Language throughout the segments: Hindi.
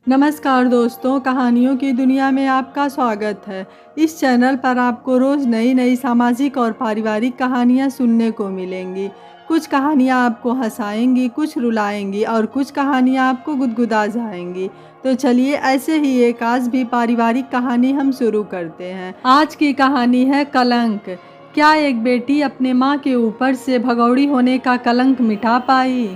नमस्कार दोस्तों, कहानियों की दुनिया में आपका स्वागत है। इस चैनल पर आपको रोज़ नई नई सामाजिक और पारिवारिक कहानियाँ सुनने को मिलेंगी। कुछ कहानियाँ आपको हंसाएंगी, कुछ रुलाएंगी और कुछ कहानियाँ आपको गुदगुदा जाएंगी। तो चलिए ऐसे ही एक आज भी पारिवारिक कहानी हम शुरू करते हैं। आज की कहानी है कलंक। क्या एक बेटी अपने माँ के ऊपर से भगौड़ी होने का कलंक मिटा पाई?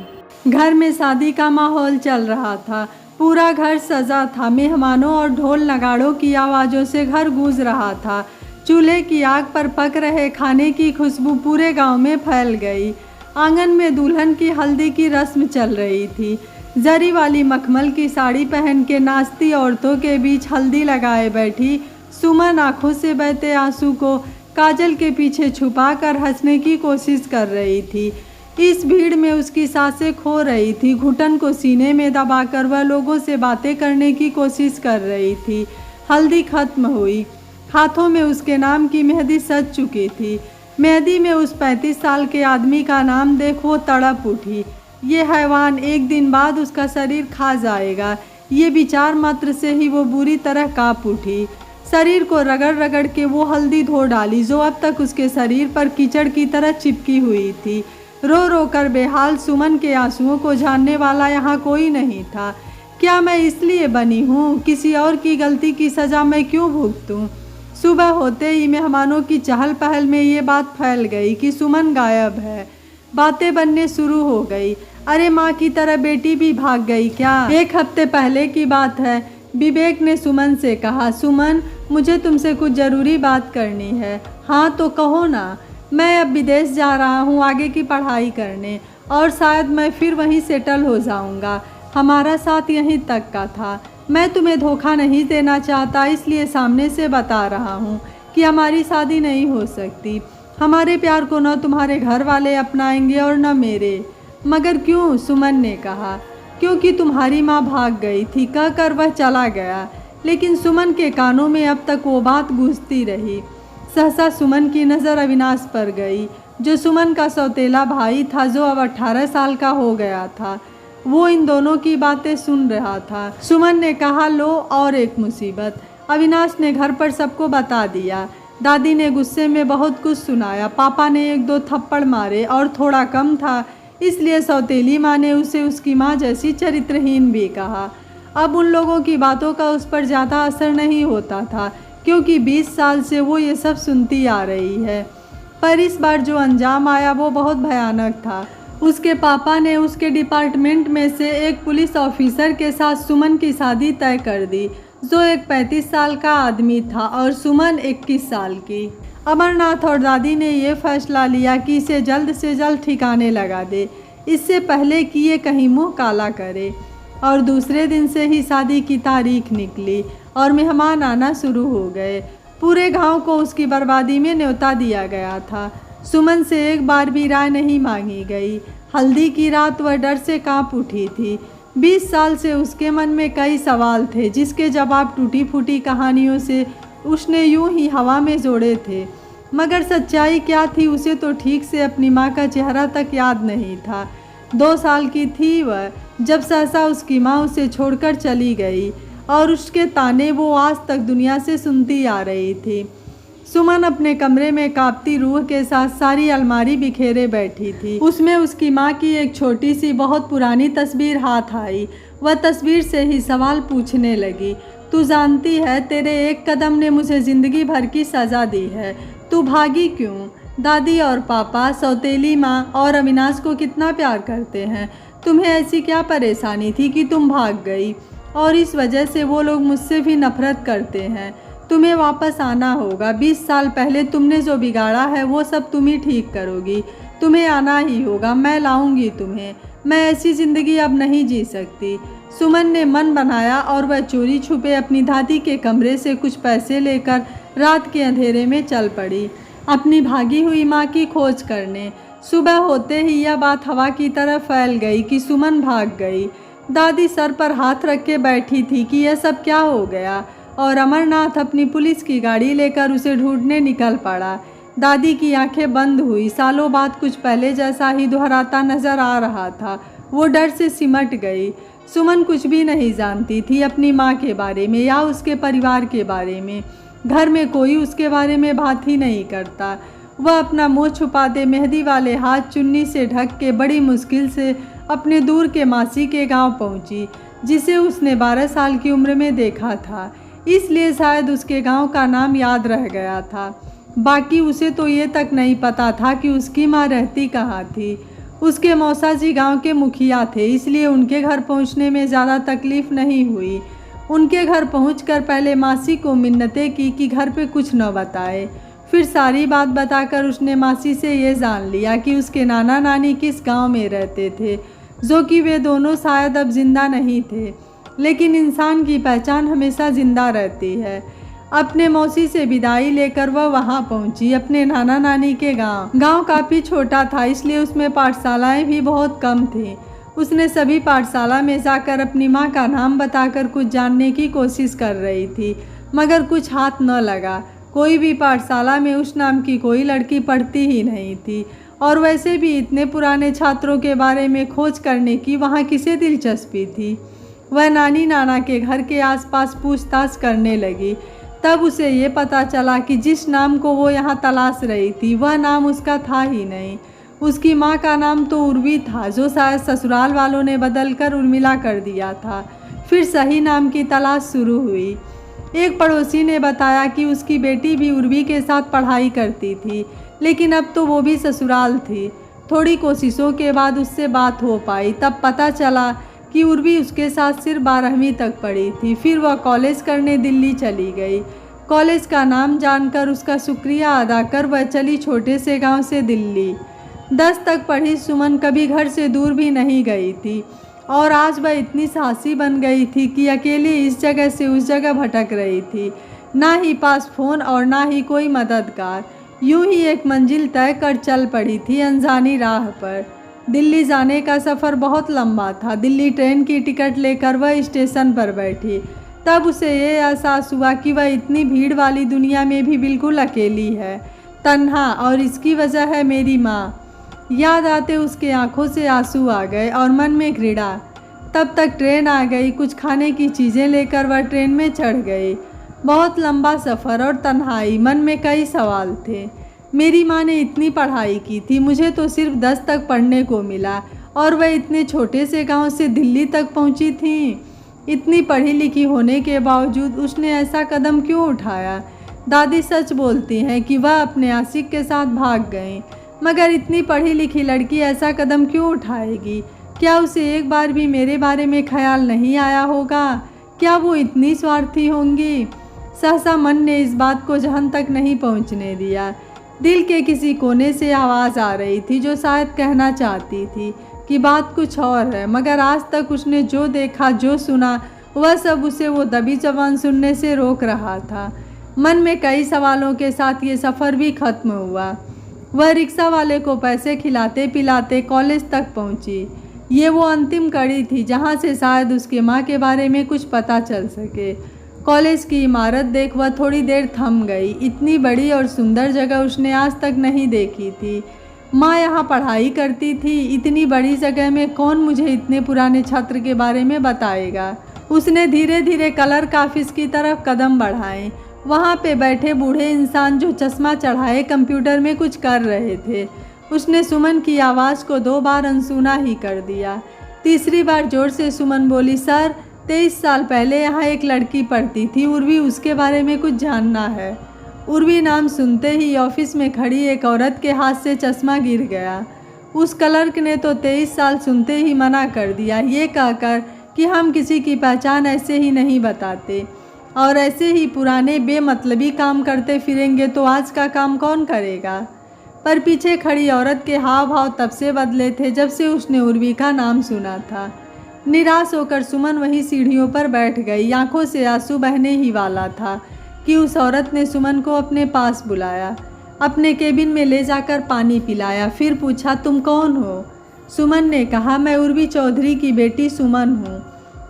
घर में शादी का माहौल चल रहा था। पूरा घर सजा था। मेहमानों और ढोल नगाड़ों की आवाज़ों से घर गूंज रहा था। चूल्हे की आग पर पक रहे खाने की खुशबू पूरे गांव में फैल गई। आंगन में दुल्हन की हल्दी की रस्म चल रही थी। जरी वाली मखमल की साड़ी पहन के नाचती औरतों के बीच हल्दी लगाए बैठी सुमन आंखों से बहते आंसू को काजल के पीछे छुपाकर हंसने की कोशिश कर रही थी। इस भीड़ में उसकी सांसें खो रही थी। घुटन को सीने में दबाकर वह लोगों से बातें करने की कोशिश कर रही थी। हल्दी खत्म हुई। हाथों में उसके नाम की मेहंदी सज चुकी थी। मेहंदी में उस 35 साल के आदमी का नाम देख वो तड़प उठी। ये हैवान एक दिन बाद उसका शरीर खा जाएगा। ये विचार मात्र से ही वो बुरी तरह काँप उठी। शरीर को रगड़ रगड़ के वो हल्दी धो डाली जो अब तक उसके शरीर पर कीचड़ की तरह चिपकी हुई थी। रो रो कर बेहाल सुमन के आंसुओं को जानने वाला यहाँ कोई नहीं था। क्या मैं इसलिए बनी हूँ? किसी और की गलती की सज़ा मैं क्यों भुगतूँ? सुबह होते ही मेहमानों की चहल पहल में ये बात फैल गई कि सुमन गायब है। बातें बनने शुरू हो गई। अरे माँ की तरह बेटी भी भाग गई क्या? एक हफ्ते पहले की बात है। विवेक ने सुमन से कहा, सुमन मुझे तुमसे कुछ ज़रूरी बात करनी है। हाँ तो कहो ना। मैं अब विदेश जा रहा हूँ आगे की पढ़ाई करने और शायद मैं फिर वहीं सेटल हो जाऊँगा। हमारा साथ यहीं तक का था। मैं तुम्हें धोखा नहीं देना चाहता, इसलिए सामने से बता रहा हूँ कि हमारी शादी नहीं हो सकती। हमारे प्यार को न तुम्हारे घर वाले अपनाएंगे और न मेरे। मगर क्यों? सुमन ने कहा। क्योंकि तुम्हारी माँ भाग गई थी, कहकर वह चला गया। लेकिन सुमन के कानों में अब तक वो बात गूंजती रही। सहसा सुमन की नज़र अविनाश पर गई, जो सुमन का सौतेला भाई था, जो अब 18 साल का हो गया था। वो इन दोनों की बातें सुन रहा था। सुमन ने कहा, लो और एक मुसीबत। अविनाश ने घर पर सबको बता दिया। दादी ने गुस्से में बहुत कुछ सुनाया। पापा ने 1-2 थप्पड़ मारे और थोड़ा कम था, इसलिए सौतेली माँ ने उसे उसकी माँ जैसी चरित्रहीन भी कहा। अब उन लोगों की बातों का उस पर ज़्यादा असर नहीं होता था, क्योंकि 20 साल से वो ये सब सुनती आ रही है। पर इस बार जो अंजाम आया वो बहुत भयानक था। उसके पापा ने उसके डिपार्टमेंट में से एक पुलिस ऑफिसर के साथ सुमन की शादी तय कर दी, जो एक 35 साल का आदमी था और सुमन 21 साल की। अमरनाथ और दादी ने ये फैसला लिया कि इसे जल्द से जल्द ठिकाने लगा दे, इससे पहले कि ये कहीं मुँह काला करे। और दूसरे दिन से ही शादी की तारीख निकली और मेहमान आना शुरू हो गए। पूरे गांव को उसकी बर्बादी में न्योता दिया गया था। सुमन से एक बार भी राय नहीं मांगी गई। हल्दी की रात वह डर से कांप उठी थी। 20 साल से उसके मन में कई सवाल थे, जिसके जवाब टूटी फूटी कहानियों से उसने यूं ही हवा में जोड़े थे। मगर सच्चाई क्या थी उसे तो ठीक से अपनी माँ का चेहरा तक याद नहीं था। 2 साल की थी वह जब सहसा उसकी माँ उसे छोड़कर चली गई और उसके ताने वो आज तक दुनिया से सुनती आ रही थी। सुमन अपने कमरे में कांपती रूह के साथ सारी अलमारी बिखेरे बैठी थी। उसमें उसकी माँ की एक छोटी सी बहुत पुरानी तस्वीर हाथ आई। वह तस्वीर से ही सवाल पूछने लगी, तू जानती है तेरे एक कदम ने मुझे ज़िंदगी भर की सज़ा दी है। तू भागी क्यों? दादी और पापा, सौतेली माँ और अविनाश को कितना प्यार करते हैं। तुम्हें ऐसी क्या परेशानी थी कि तुम भाग गई? और इस वजह से वो लोग मुझसे भी नफरत करते हैं। तुम्हें वापस आना होगा। 20 साल पहले तुमने जो बिगाड़ा है वो सब तुम ही ठीक करोगी। तुम्हें आना ही होगा। मैं लाऊंगी तुम्हें। मैं ऐसी ज़िंदगी अब नहीं जी सकती। सुमन ने मन बनाया और वह चोरी छुपे अपनी दादी के कमरे से कुछ पैसे लेकर रात के अंधेरे में चल पड़ी, अपनी भागी हुई माँ की खोज करने। सुबह होते ही यह बात हवा की तरह फैल गई कि सुमन भाग गई। दादी सर पर हाथ रख के बैठी थी कि यह सब क्या हो गया, और अमरनाथ अपनी पुलिस की गाड़ी लेकर उसे ढूंढने निकल पड़ा। दादी की आंखें बंद हुई। सालों बाद कुछ पहले जैसा ही दोहराता नजर आ रहा था। वो डर से सिमट गई। सुमन कुछ भी नहीं जानती थी अपनी माँ के बारे में या उसके परिवार के बारे में। घर में कोई उसके बारे में बात ही नहीं करता। वह अपना मुँह छुपाते मेहंदी वाले हाथ चुन्नी से ढक के बड़ी मुश्किल से अपने दूर के मासी के गांव पहुंची, जिसे उसने 12 साल की उम्र में देखा था। इसलिए शायद उसके गांव का नाम याद रह गया था। बाकी उसे तो ये तक नहीं पता था कि उसकी माँ रहती कहाँ थी। उसके मौसा जी गाँव के मुखिया थे, इसलिए उनके घर पहुँचने में ज़्यादा तकलीफ़ नहीं हुई। उनके घर पहुंचकर पहले मासी को मिन्नतें की कि घर पे कुछ न बताए। फिर सारी बात बताकर उसने मासी से ये जान लिया कि उसके नाना नानी किस गांव में रहते थे, जो कि वे दोनों शायद अब जिंदा नहीं थे। लेकिन इंसान की पहचान हमेशा जिंदा रहती है। अपने मौसी से विदाई लेकर वह वहां पहुंची, अपने नाना नानी के गांव। गांव काफ़ी छोटा था, इसलिए उसमें पाठशालाएं भी बहुत कम थीं। उसने सभी पाठशाला में जाकर अपनी माँ का नाम बताकर कुछ जानने की कोशिश कर रही थी, मगर कुछ हाथ न लगा। कोई भी पाठशाला में उस नाम की कोई लड़की पढ़ती ही नहीं थी, और वैसे भी इतने पुराने छात्रों के बारे में खोज करने की वहाँ किसे दिलचस्पी थी। वह नानी नाना के घर के आसपास पूछताछ करने लगी। तब उसे ये पता चला कि जिस नाम को वो यहाँ तलाश रही थी वह नाम उसका था ही नहीं। उसकी माँ का नाम तो उर्वी था, जो शायद ससुराल वालों ने बदलकर उर्मिला कर दिया था। फिर सही नाम की तलाश शुरू हुई। एक पड़ोसी ने बताया कि उसकी बेटी भी उर्वी के साथ पढ़ाई करती थी, लेकिन अब तो वो भी ससुराल थी। थोड़ी कोशिशों के बाद उससे बात हो पाई। तब पता चला कि उर्वी उसके साथ सिर्फ 12वीं तक पढ़ी थी। फिर वह कॉलेज करने दिल्ली चली गई। कॉलेज का नाम जानकर उसका शुक्रिया अदा कर वह चली छोटे से गांव से दिल्ली। 10 तक पढ़ी सुमन कभी घर से दूर भी नहीं गई थी, और आज वह इतनी साहसी बन गई थी कि अकेले इस जगह से उस जगह भटक रही थी। ना ही पास फ़ोन और ना ही कोई मददगार। यूं ही एक मंजिल तय कर चल पड़ी थी अनजानी राह पर। दिल्ली जाने का सफ़र बहुत लंबा था। दिल्ली ट्रेन की टिकट लेकर वह स्टेशन पर बैठी। तब उसे ये एहसास हुआ कि वह इतनी भीड़ वाली दुनिया में भी बिल्कुल अकेली है, तन्हा, और इसकी वजह है मेरी माँ। याद आते उसके आंखों से आंसू आ गए और मन में घृणा। तब तक ट्रेन आ गई। कुछ खाने की चीज़ें लेकर वह ट्रेन में चढ़ गई। बहुत लंबा सफ़र और तन्हाई। मन में कई सवाल थे। मेरी माँ ने इतनी पढ़ाई की थी, मुझे तो सिर्फ 10 तक पढ़ने को मिला, और वह इतने छोटे से गांव से दिल्ली तक पहुंची थी। इतनी पढ़ी लिखी होने के बावजूद उसने ऐसा कदम क्यों उठाया? दादी सच बोलती हैं कि वह अपने आशिक के साथ भाग गई, मगर इतनी पढ़ी लिखी लड़की ऐसा कदम क्यों उठाएगी? क्या उसे एक बार भी मेरे बारे में ख्याल नहीं आया होगा? क्या वो इतनी स्वार्थी होंगी? सहसा मन ने इस बात को जहन तक नहीं पहुंचने दिया। दिल के किसी कोने से आवाज़ आ रही थी, जो शायद कहना चाहती थी कि बात कुछ और है, मगर आज तक उसने जो देखा, जो सुना, वह सब उसे वो दबी जबान सुनने से रोक रहा था। मन में कई सवालों के साथ ये सफ़र भी ख़त्म हुआ। वह रिक्शा वाले को पैसे खिलाते पिलाते कॉलेज तक पहुंची। ये वो अंतिम कड़ी थी जहां से शायद उसके माँ के बारे में कुछ पता चल सके। कॉलेज की इमारत देख वह थोड़ी देर थम गई। इतनी बड़ी और सुंदर जगह उसने आज तक नहीं देखी थी। माँ यहाँ पढ़ाई करती थी। इतनी बड़ी जगह में कौन मुझे इतने पुराने छात्र के बारे में बताएगा? उसने धीरे धीरे कलर काफिस की तरफ कदम बढ़ाए। वहाँ पे बैठे बूढ़े इंसान जो चश्मा चढ़ाए कंप्यूटर में कुछ कर रहे थे। उसने सुमन की आवाज़ को 2 बार अनसुना ही कर दिया। तीसरी बार जोर से सुमन बोली, सर, 23 साल पहले यहाँ एक लड़की पढ़ती थी, उर्वी, उसके बारे में कुछ जानना है। उर्वी नाम सुनते ही ऑफिस में खड़ी एक औरत के हाथ से चश्मा गिर गया। उस क्लर्क ने तो 23 साल सुनते ही मना कर दिया, ये कहकर कि हम किसी की पहचान ऐसे ही नहीं बताते, और ऐसे ही पुराने बेमतलबी काम करते फिरेंगे तो आज का काम कौन करेगा। पर पीछे खड़ी औरत के हाव भाव तब से बदले थे जब से उसने उर्वी का नाम सुना था। निराश होकर सुमन वहीं सीढ़ियों पर बैठ गई। आंखों से आंसू बहने ही वाला था कि उस औरत ने सुमन को अपने पास बुलाया, अपने केबिन में ले जाकर पानी पिलाया। फिर पूछा, तुम कौन हो? सुमन ने कहा, मैं उर्वी चौधरी की बेटी सुमन हूँ।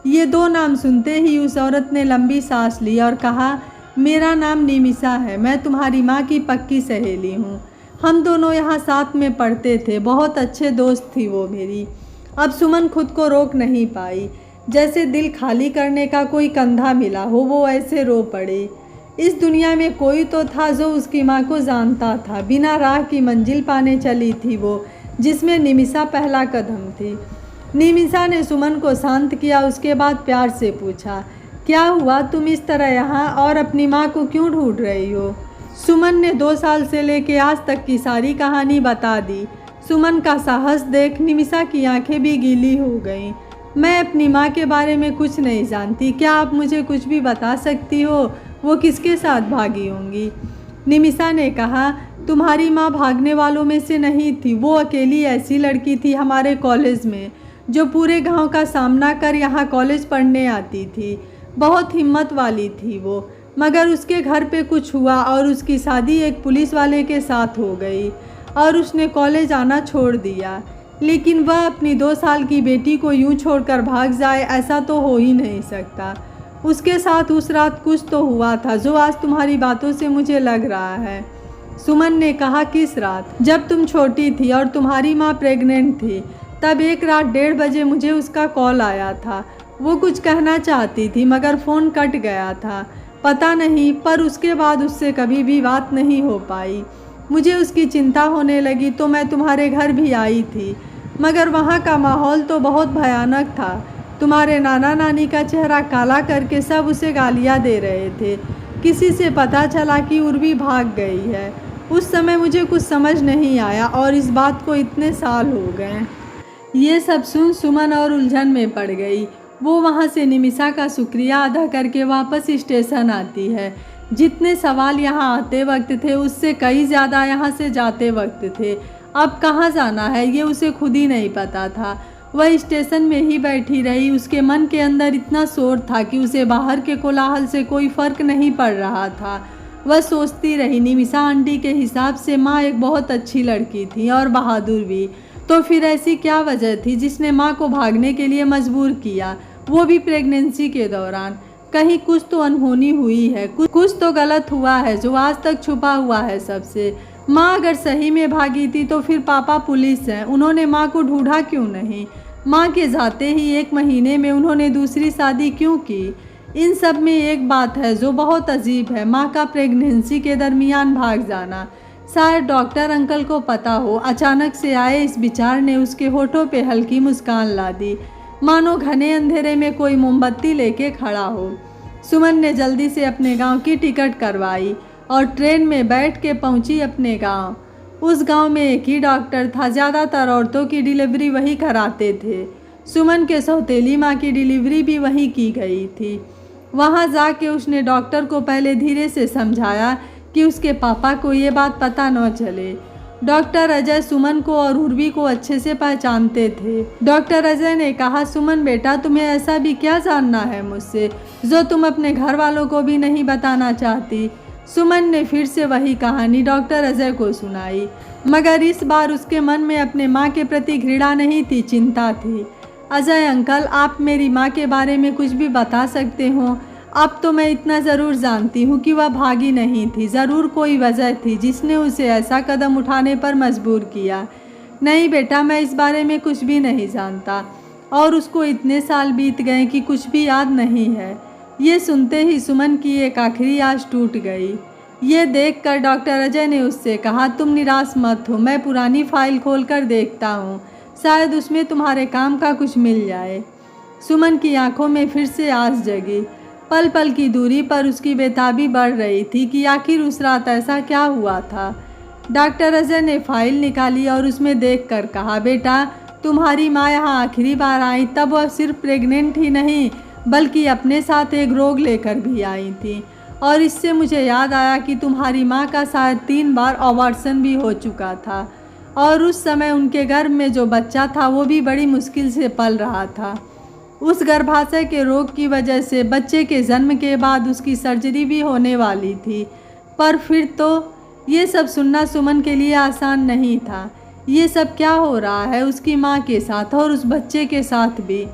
ये 2 नाम सुनते ही उस औरत ने लंबी सांस ली और कहा, मेरा नाम निमिषा है, मैं तुम्हारी माँ की पक्की सहेली हूँ। हम दोनों यहाँ साथ में पढ़ते थे, बहुत अच्छे दोस्त थी वो मेरी। अब सुमन खुद को रोक नहीं पाई। जैसे दिल खाली करने का कोई कंधा मिला हो, वो ऐसे रो पड़ी। इस दुनिया में कोई तो था जो उसकी माँ को जानता था। बिना राह की मंजिल पाने चली थी वो, जिसमें निमिषा पहला कदम थी। निमिषा ने सुमन को शांत किया, उसके बाद प्यार से पूछा, क्या हुआ, तुम इस तरह यहाँ और अपनी माँ को क्यों ढूंढ रही हो? सुमन ने 2 साल से लेके आज तक की सारी कहानी बता दी। सुमन का साहस देख निमिषा की आंखें भी गीली हो गईं। मैं अपनी माँ के बारे में कुछ नहीं जानती, क्या आप मुझे कुछ भी बता सकती हो? वो किसके साथ भागी होंगी? निमिषा ने कहा, तुम्हारी माँ भागने वालों में से नहीं थी। वो अकेली ऐसी लड़की थी हमारे कॉलेज में जो पूरे गांव का सामना कर यहाँ कॉलेज पढ़ने आती थी। बहुत हिम्मत वाली थी वो, मगर उसके घर पे कुछ हुआ और उसकी शादी एक पुलिस वाले के साथ हो गई और उसने कॉलेज आना छोड़ दिया। लेकिन वह अपनी 2 साल की बेटी को यूं छोड़कर भाग जाए, ऐसा तो हो ही नहीं सकता। उसके साथ उस रात कुछ तो हुआ था जो आज तुम्हारी बातों से मुझे लग रहा है। सुमन ने कहा, किस रात? जब तुम छोटी थी और तुम्हारी माँ प्रेग्नेंट थी, तब एक रात 1:30 बजे मुझे उसका कॉल आया था। वो कुछ कहना चाहती थी मगर फ़ोन कट गया था, पता नहीं, पर उसके बाद उससे कभी भी बात नहीं हो पाई। मुझे उसकी चिंता होने लगी तो मैं तुम्हारे घर भी आई थी, मगर वहाँ का माहौल तो बहुत भयानक था। तुम्हारे नाना नानी का चेहरा काला करके सब उसे गालियाँ दे रहे थे। किसी से पता चला कि उर्वी भाग गई है। उस समय मुझे कुछ समझ नहीं आया और इस बात को इतने साल हो गए। ये सब सुन सुमन और उलझन में पड़ गई। वो वहाँ से निमिषा का शुक्रिया अदा करके वापस स्टेशन आती है। जितने सवाल यहाँ आते वक्त थे उससे कई ज़्यादा यहाँ से जाते वक्त थे। अब कहाँ जाना है ये उसे खुद ही नहीं पता था। वह स्टेशन में ही बैठी रही। उसके मन के अंदर इतना शोर था कि उसे बाहर के कोलाहल से कोई फ़र्क नहीं पड़ रहा था। वह सोचती रही, निमिषा आंटी के हिसाब से माँ एक बहुत अच्छी लड़की थी और बहादुर भी, तो फिर ऐसी क्या वजह थी जिसने माँ को भागने के लिए मजबूर किया, वो भी प्रेगनेंसी के दौरान? कहीं कुछ तो अनहोनी हुई है, कुछ तो गलत हुआ है जो आज तक छुपा हुआ है सबसे। माँ अगर सही में भागी थी तो फिर पापा पुलिस हैं, उन्होंने माँ को ढूंढा क्यों नहीं? माँ के जाते ही 1 महीने में उन्होंने दूसरी शादी क्यों की? इन सब में एक बात है जो बहुत अजीब है, माँ का प्रेगनेंसी के दरमियान भाग जाना। शायद डॉक्टर अंकल को पता हो। अचानक से आए इस विचार ने उसके होठों पे हल्की मुस्कान ला दी, मानो घने अंधेरे में कोई मोमबत्ती लेके खड़ा हो। सुमन ने जल्दी से अपने गांव की टिकट करवाई और ट्रेन में बैठ के पहुंची अपने गांव। उस गांव में एक ही डॉक्टर था, ज़्यादातर औरतों की डिलीवरी वही कराते थे। सुमन के सौतेली माँ की डिलीवरी भी वहीं की गई थी। वहां जाके उसने डॉक्टर को पहले धीरे से समझाया कि उसके पापा को ये बात पता न चले। डॉक्टर अजय सुमन को और उर्वी को अच्छे से पहचानते थे। डॉक्टर अजय ने कहा, सुमन बेटा, तुम्हें ऐसा भी क्या जानना है मुझसे जो तुम अपने घर वालों को भी नहीं बताना चाहती? सुमन ने फिर से वही कहानी डॉक्टर अजय को सुनाई, मगर इस बार उसके मन में अपने माँ के प्रति घृणा नहीं थी, चिंता थी। अजय अंकल, आप मेरी माँ के बारे में कुछ भी बता सकते हो? अब तो मैं इतना ज़रूर जानती हूँ कि वह भागी नहीं थी। ज़रूर कोई वजह थी जिसने उसे ऐसा कदम उठाने पर मजबूर किया। नहीं बेटा, मैं इस बारे में कुछ भी नहीं जानता। और उसको इतने साल बीत गए कि कुछ भी याद नहीं है। ये सुनते ही सुमन की एक आखिरी आस टूट गई। ये देखकर डॉक्टर अजय ने उससे कहा, तुम निराश मत हो, मैं पुरानी फाइल खोलकर देखता हूँ, शायद उसमें तुम्हारे काम का कुछ मिल जाए। सुमन की आंखों में फिर से आस जगी। पल पल की दूरी पर उसकी बेताबी बढ़ रही थी कि आखिर उस रात ऐसा क्या हुआ था। डॉक्टर अजय ने फाइल निकाली और उसमें देखकर कहा, बेटा, तुम्हारी माँ यहाँ आखिरी बार आई तब वह सिर्फ प्रेग्नेंट ही नहीं बल्कि अपने साथ एक रोग लेकर भी आई थी। और इससे मुझे याद आया कि तुम्हारी माँ का शायद 3 बार अबॉर्शन भी हो चुका था और उस समय उनके गर्भ में जो बच्चा था वो भी बड़ी मुश्किल से पल रहा था। उस गर्भाशय के रोग की वजह से बच्चे के जन्म के बाद उसकी सर्जरी भी होने वाली थी। पर फिर तो ये सब सुनना सुमन के लिए आसान नहीं था। ये सब क्या हो रहा है उसकी माँ के साथ और उस बच्चे के साथ भी?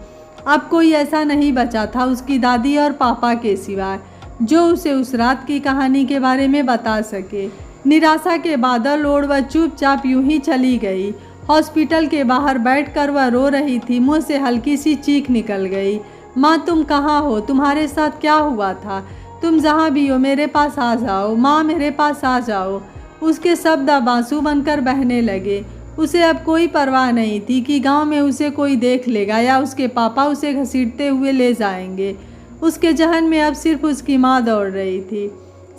अब कोई ऐसा नहीं बचा था उसकी दादी और पापा के सिवाय जो उसे उस रात की कहानी के बारे में बता सके। निराशा के बादल ओढ़ वह चुपचाप यूं ही चली गई। हॉस्पिटल के बाहर बैठकर वह रो रही थी। मुंह से हल्की सी चीख निकल गई। माँ तुम कहाँ हो, तुम्हारे साथ क्या हुआ था? तुम जहाँ भी हो मेरे पास आ जाओ, माँ मेरे पास आ जाओ। उसके शब्द अब आंसू बनकर बहने लगे। उसे अब कोई परवाह नहीं थी कि गांव में उसे कोई देख लेगा या उसके पापा उसे घसीटते हुए ले जाएंगे। उसके जहन में अब सिर्फ उसकी माँ दौड़ रही थी।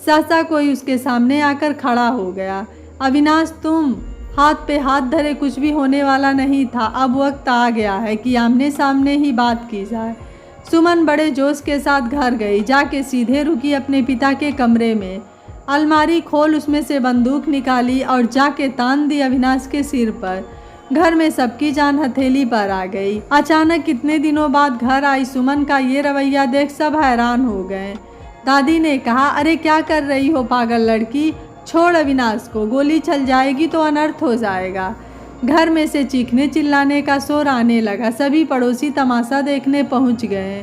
सहसा कोई उसके सामने आकर खड़ा हो गया। अविनाश तुम। हाथ पे हाथ धरे कुछ भी होने वाला नहीं था। अब वक्त आ गया है कि आमने सामने ही बात की जाए। सुमन बड़े जोश के साथ घर गई। जाके सीधे रुकी अपने पिता के कमरे में। अलमारी खोल उसमें से बंदूक निकाली और जाके तान दी अविनाश के सिर पर। घर में सबकी जान हथेली पर आ गई। अचानक कितने दिनों बाद घर आई सुमन का ये रवैया देख सब हैरान हो गए। दादी ने कहा, अरे क्या कर रही हो पागल लड़की, छोड़ अविनाश को, गोली चल जाएगी तो अनर्थ हो जाएगा। घर में से चीखने चिल्लाने का शोर आने लगा। सभी पड़ोसी तमाशा देखने पहुंच गए।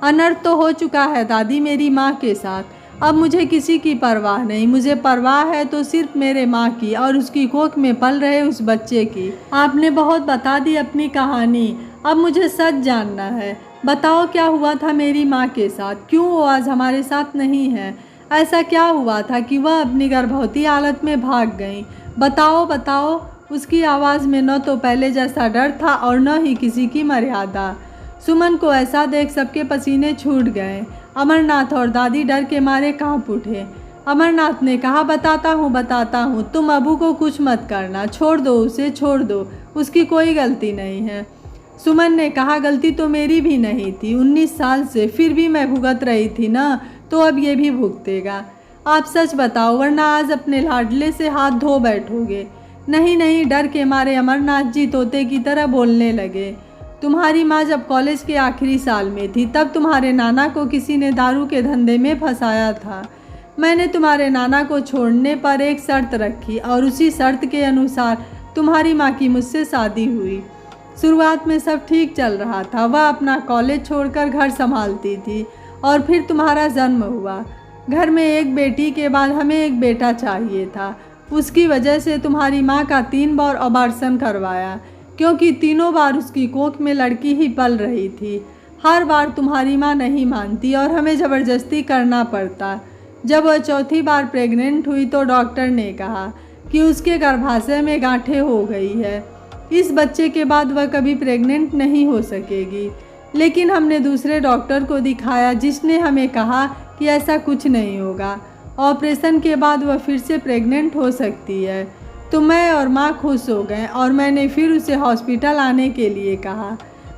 अनर्थ तो हो चुका है दादी मेरी माँ के साथ। अब मुझे किसी की परवाह नहीं। मुझे परवाह है तो सिर्फ मेरे माँ की और उसकी कोख में पल रहे उस बच्चे की। आपने बहुत बता दी अपनी कहानी, अब मुझे सच जानना है। बताओ क्या हुआ था मेरी माँ के साथ, क्यों वो आज हमारे साथ नहीं है? ऐसा क्या हुआ था कि वह अपनी गर्भवती हालत में भाग गई? बताओ बताओ। उसकी आवाज़ में न तो पहले जैसा डर था और न ही किसी की मर्यादा। सुमन को ऐसा देख सबके पसीने छूट गए। अमरनाथ और दादी डर के मारे कांप उठे। अमरनाथ ने कहा, बताता हूँ, तुम अबू को कुछ मत करना, छोड़ दो उसे, छोड़ दो, उसकी कोई गलती नहीं है। सुमन ने कहा, गलती तो मेरी भी नहीं थी, 19 साल से फिर भी मैं भुगत रही थी ना, तो अब ये भी भुगतेगा। आप सच बताओ वरना आज अपने लाडले से हाथ धो बैठोगे। नहीं नहीं, डर के मारे अमरनाथ जी तोते की तरह बोलने लगे। तुम्हारी माँ जब कॉलेज के आखिरी साल में थी तब तुम्हारे नाना को किसी ने दारू के धंधे में फंसाया था। मैंने तुम्हारे नाना को छोड़ने पर एक शर्त रखी और उसी शर्त के अनुसार तुम्हारी माँ की मुझसे शादी हुई। शुरुआत में सब ठीक चल रहा था। वह अपना कॉलेज छोड़कर घर संभालती थी और फिर तुम्हारा जन्म हुआ। घर में एक बेटी के बाद हमें एक बेटा चाहिए था। उसकी वजह से तुम्हारी माँ का 3 बार अबॉर्शन करवाया, क्योंकि तीनों बार उसकी कोख में लड़की ही पल रही थी। हर बार तुम्हारी माँ नहीं मानती और हमें ज़बरदस्ती करना पड़ता। जब वह चौथी बार प्रेग्नेंट हुई तो डॉक्टर ने कहा कि उसके गर्भाशय में गांठें हो गई है। इस बच्चे के बाद वह कभी प्रेग्नेंट नहीं हो सकेगी। लेकिन हमने दूसरे डॉक्टर को दिखाया जिसने हमें कहा कि ऐसा कुछ नहीं होगा, ऑपरेशन के बाद वह फिर से प्रेग्नेंट हो सकती है। तो मैं और माँ खुश हो गए और मैंने फिर उसे हॉस्पिटल आने के लिए कहा।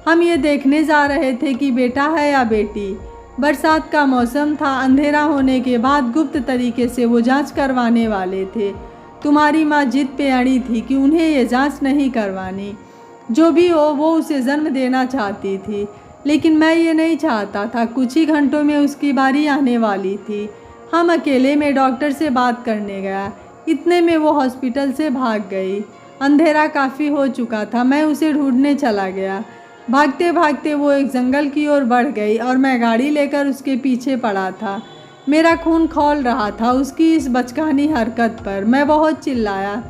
हम ये देखने जा रहे थे कि बेटा है या बेटी। बरसात का मौसम था। अंधेरा होने के बाद गुप्त तरीके से वो जांच करवाने वाले थे। तुम्हारी माँ जिद पे अड़ी थी कि उन्हें ये जांच नहीं करवानी। जो भी हो वो उसे जन्म देना चाहती थी, लेकिन मैं ये नहीं चाहता था। कुछ ही घंटों में उसकी बारी आने वाली थी। हम अकेले में डॉक्टर से बात करने गया। इतने में वो हॉस्पिटल से भाग गई। अंधेरा काफ़ी हो चुका था। मैं उसे ढूंढने चला गया। भागते भागते वो एक जंगल की ओर बढ़ गई और मैं गाड़ी लेकर उसके पीछे पड़ा था। मेरा खून खौल रहा था उसकी इस बचकानी हरकत पर। मैं बहुत चिल्लाया,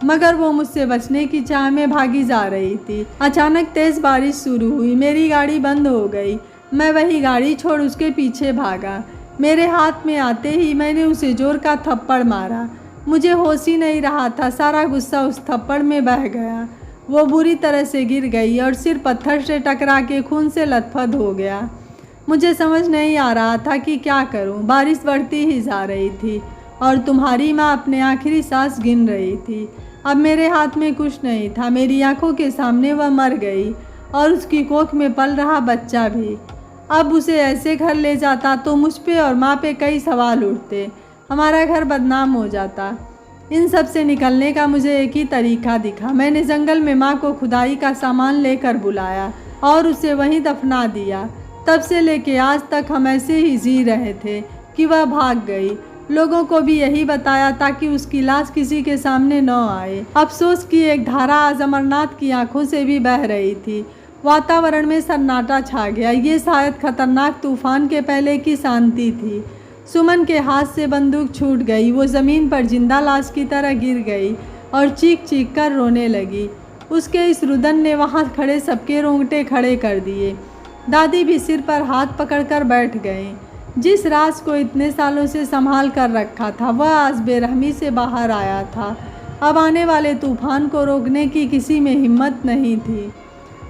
मगर वो मुझसे बचने की चाह में भागी जा रही थी। अचानक तेज़ बारिश शुरू हुई। मेरी गाड़ी बंद हो गई। मैं वही गाड़ी छोड़ उसके पीछे भागा। मेरे हाथ में आते ही मैंने उसे जोर का थप्पड़ मारा। मुझे होश ही नहीं रहा था। सारा गुस्सा उस थप्पड़ में बह गया। वो बुरी तरह से गिर गई और सिर पत्थर से टकरा के खून से लथपथ हो गया। मुझे समझ नहीं आ रहा था कि क्या करूं। बारिश बढ़ती ही जा रही थी और तुम्हारी माँ अपने आखिरी सांस गिन रही थी। अब मेरे हाथ में कुछ नहीं था। मेरी आंखों के सामने वह मर गई और उसकी कोख में पल रहा बच्चा भी। अब उसे ऐसे घर ले जाता तो मुझ पे और माँ पे कई सवाल उठते। हमारा घर बदनाम हो जाता। इन सब से निकलने का मुझे एक ही तरीका दिखा। मैंने जंगल में माँ को खुदाई का सामान लेकर बुलाया और उसे वहीं दफना दिया। तब से लेके आज तक हम ऐसे ही जी रहे थे कि वह भाग गई। लोगों को भी यही बताया ताकि उसकी लाश किसी के सामने न आए। अफसोस की एक धारा आज अमरनाथ की आंखों से भी बह रही थी। वातावरण में सन्नाटा छा गया। ये शायद खतरनाक तूफान के पहले की शांति थी। सुमन के हाथ से बंदूक छूट गई। वो ज़मीन पर जिंदा लाश की तरह गिर गई और चीख चीख कर रोने लगी। उसके इस रुदन ने वहाँ खड़े सबके रोंगटे खड़े कर दिए। दादी भी सिर पर हाथ पकड़कर बैठ गईं। जिस राज को इतने सालों से संभाल कर रखा था वह आज बेरहमी से बाहर आया था। अब आने वाले तूफान को रोकने की किसी में हिम्मत नहीं थी।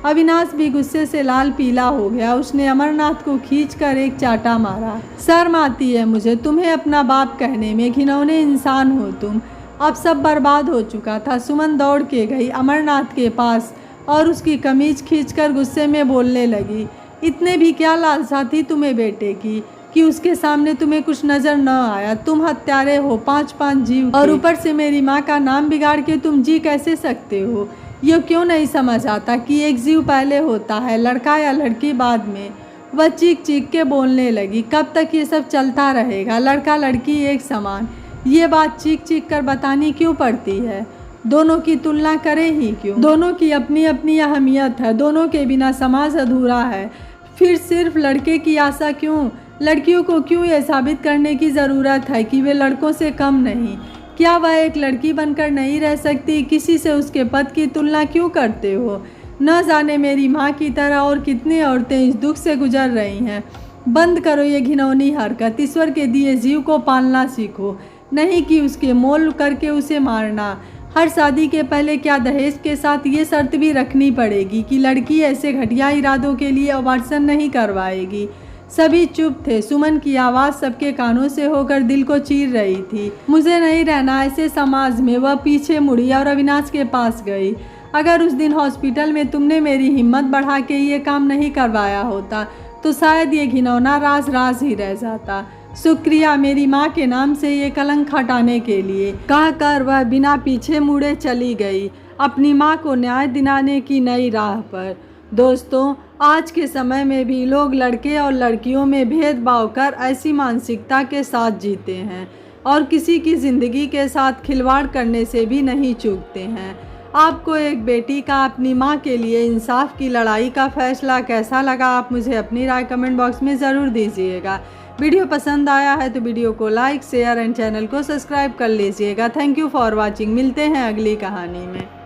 अविनाश भी गुस्से से लाल पीला हो गया। उसने अमरनाथ को खींचकर एक चाटा मारा। शर्म आती है मुझे तुम्हें अपना बाप कहने में, घिनौने इंसान हो तुम। अब सब बर्बाद हो चुका था। सुमन दौड़ के गई अमरनाथ के पास और उसकी कमीज खींचकर गुस्से में बोलने लगी, इतने भी क्या लालसा थी तुम्हें बेटे की कि उसके सामने तुम्हें कुछ नज़र न आया। तुम हत्यारे हो 5-5 जीव और ऊपर से मेरी माँ का नाम बिगाड़ के तुम जी कैसे सकते हो। ये क्यों नहीं समझ आता कि एक जीव पहले होता है, लड़का या लड़की बाद में। वह चीख चीख के बोलने लगी, कब तक ये सब चलता रहेगा, लड़का लड़की एक समान। ये बात चीख चीख कर बतानी क्यों पड़ती है। दोनों की तुलना करें ही क्यों। दोनों की अपनी अपनी अहमियत है। दोनों के बिना समाज अधूरा है। फिर सिर्फ लड़के की आशा क्यों। लड़कियों को क्यों ये साबित करने की ज़रूरत है कि वे लड़कों से कम नहीं। क्या वह एक लड़की बनकर नहीं रह सकती। किसी से उसके पद की तुलना क्यों करते हो। न जाने मेरी माँ की तरह और कितनी औरतें इस दुख से गुजर रही हैं। बंद करो ये घिनौनी हरकत। ईश्वर के दिए जीव को पालना सीखो, नहीं कि उसके मोल करके उसे मारना। हर शादी के पहले क्या दहेज के साथ ये शर्त भी रखनी पड़ेगी कि लड़की ऐसे घटिया इरादों के लिए अबॉर्शन नहीं करवाएगी। सभी चुप थे। सुमन की आवाज़ सबके कानों से होकर दिल को चीर रही थी। मुझे नहीं रहना ऐसे समाज में। वह पीछे मुड़ी और अविनाश के पास गई। अगर उस दिन हॉस्पिटल में तुमने मेरी हिम्मत बढ़ा के ये काम नहीं करवाया होता तो शायद ये घिनौना राज राज ही रह जाता। शुक्रिया मेरी माँ के नाम से ये कलंक हटाने के लिए, कहकर वह बिना पीछे मुड़े चली गई अपनी माँ को न्याय दिलाने की नई राह पर। दोस्तों, आज के समय में भी लोग लड़के और लड़कियों में भेदभाव कर ऐसी मानसिकता के साथ जीते हैं और किसी की ज़िंदगी के साथ खिलवाड़ करने से भी नहीं चूकते हैं। आपको एक बेटी का अपनी माँ के लिए इंसाफ की लड़ाई का फैसला कैसा लगा, आप मुझे अपनी राय कमेंट बॉक्स में ज़रूर दीजिएगा। वीडियो पसंद आया है तो वीडियो को लाइक, शेयर एंड चैनल को सब्सक्राइब कर लीजिएगा। Thank you for watching. मिलते हैं अगली कहानी में।